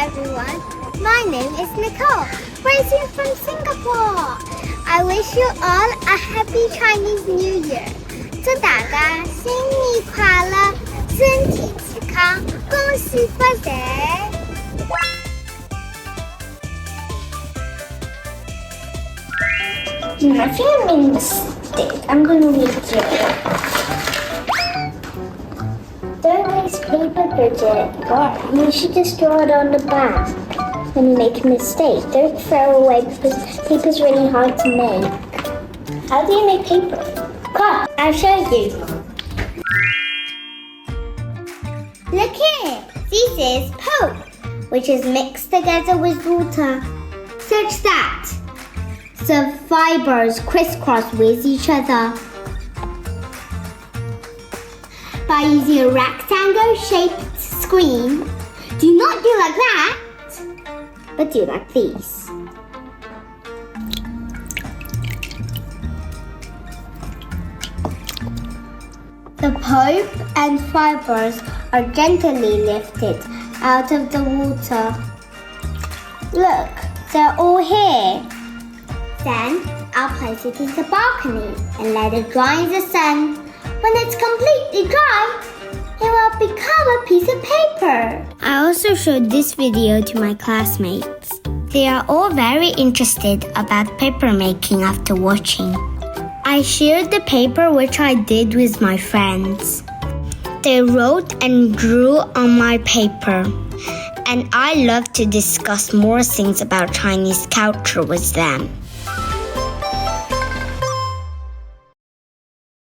everyone. My name is Nicole, raising from Singapore. I wish you all a happy Chinese New Year. 祝大家新年快乐，身体健康，恭喜发财。I think I made a mistake. I'm going to read it. Don't waste paper, Bridget. You should just draw it on the back when you make a mistake. Don't throw away because paper's really hard to make. How do you make paper? Come, I'll show you. Look here. This is pulp, which is mixed together with water, such that the fibers crisscross with each other. By using a rectangle-shaped screen, do not do like that, but do like this. The pulp and fibers are gently lifted out of the water. Look, they're all here. Then I'll place it in the balcony and let it dry in the sun. When it's completely dry, it will become a piece of paper. I also showed this video to my classmates. They are all very interested about paper making after watching. I shared the paper which I did with my friends. They wrote and drew on my paper. And I love to discuss more things about Chinese culture with them.